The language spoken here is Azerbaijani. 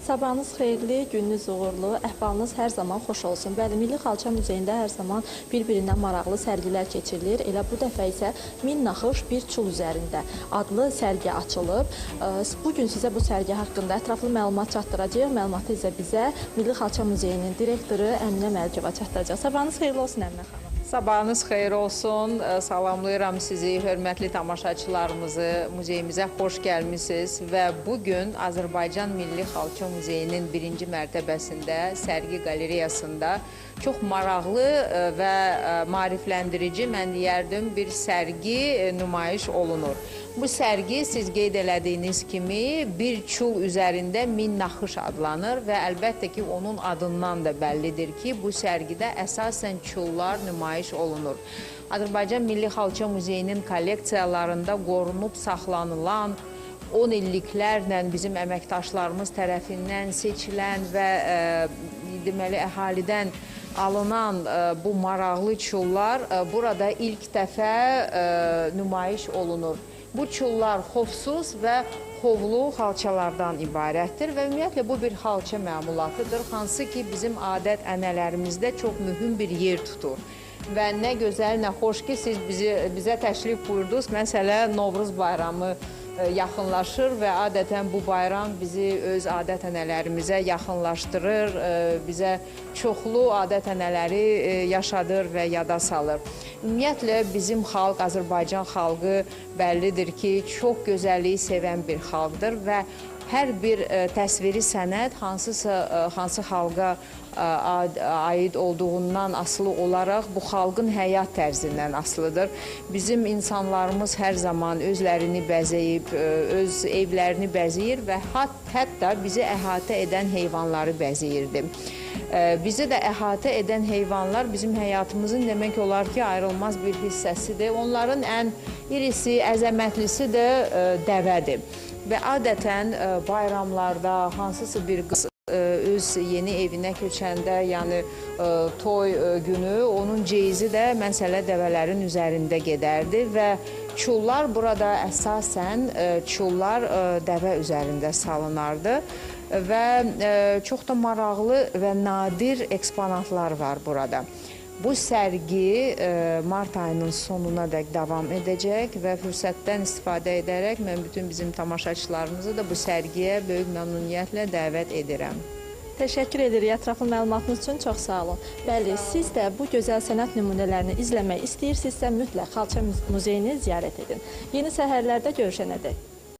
Sabahınız xeyirli, gününüz uğurlu, əhvalınız hər zaman xoş olsun. Bəli, Milli Xalça Muzeyində hər zaman bir-birindən maraqlı sərgilər keçirilir. Elə bu dəfə isə Min naxış bir çul üzərində adlı sərgi açılıb. Bugün sizə bu sərgi haqqında ətraflı məlumat çatdıracağıq. Məlumatı isə bizə Milli Xalça Muzeyinin direktoru Əminə Məlikova çatdıracaq. Sabahınız xeyirli olsun Əminə xanım. Sabahınız xeyir olsun. Salamlayıram sizi, hörmətli tamaşaçılarımızı. Muzeyimizə xoş gəlmisiniz və bugün Azərbaycan Milli Xalça Muzeyinin birinci mərtəbəsində, sərgi qalereyasında çox maraqlı və maarifləndirici, mən deyərdim, bir sərgi nümayiş olunur. Bu sərgi siz qeyd elədiyiniz kimi bir çul üzərində Min naxış adlanır və əlbəttə ki, onun adından da bəllidir ki, bu sərgidə əsasən çullar nümayiş olunur. Azərbaycan Milli Xalça Muzeyinin kolleksiyalarında qorunub saxlanılan 10 illiklərlə bizim əməkdaşlarımız tərəfindən seçilən və deməli əhalidən alınan bu maraqlı çullar burada ilk dəfə nümayiş olunur. Bu çullar xovsuz və xovlu xalçalardan ibarətdir və ümumiyyətlə bu bir xalça məmulatıdır, hansı ki bizim adət-ənələrimizdə çox mühüm bir yer tutur. Və nə gözəl, nə xoş ki siz bizə təşrif buyurdunuz. Məsələn, Novruz bayramı yaxınlaşır və adətən bu bayram bizi öz adət-ənələrimizə yaxınlaşdırır, bizə çoxlu adət-ənələri yaşadır və yada salır. Ümumiyyətlə, bizim xalq, Azərbaycan xalqı bəllidir ki, çox gözəlliyi sevən bir xalqdır və hər bir təsviri sənət hansı xalqa aid olduğundan asılı olaraq bu xalqın həyat tərzindən asılıdır. Bizim insanlarımız hər zaman özlərini bəzəyib, öz evlərini bəzəyir və hətta bizi əhatə edən heyvanları bəzəyirdi. Bizi də əhatə edən heyvanlar bizim həyatımızın demək olar ki, ayrılmaz bir hissəsidir. Onların ən irisi, əzəmətlisi də dəvədir. Və adətən bayramlarda hansısa bir qız öz yeni evinə köçəndə, yəni toy günü, onun ceyizi də məsələ dəvələrin üzərində gedərdi və çullar burada əsasən dəvə üzərində salınardı və çox da maraqlı və nadir eksponatlar var burada. Bu sərgi mart ayının sonuna dək davam edəcək və fürsətdən istifadə edərək mən bütün bizim tamaşaçılarımızı da bu sərgiyə böyük məmnuniyyətlə dəvət edirəm. Təşəkkür edirik ətraflı məlumatınız üçün, çox sağ olun. Bəli, siz də bu gözəl sənət nümunələrini izləmək istəyirsinizsə mütləq Xalça Muzeyini ziyarət edin. Yeni səhərlərdə görüşənədək.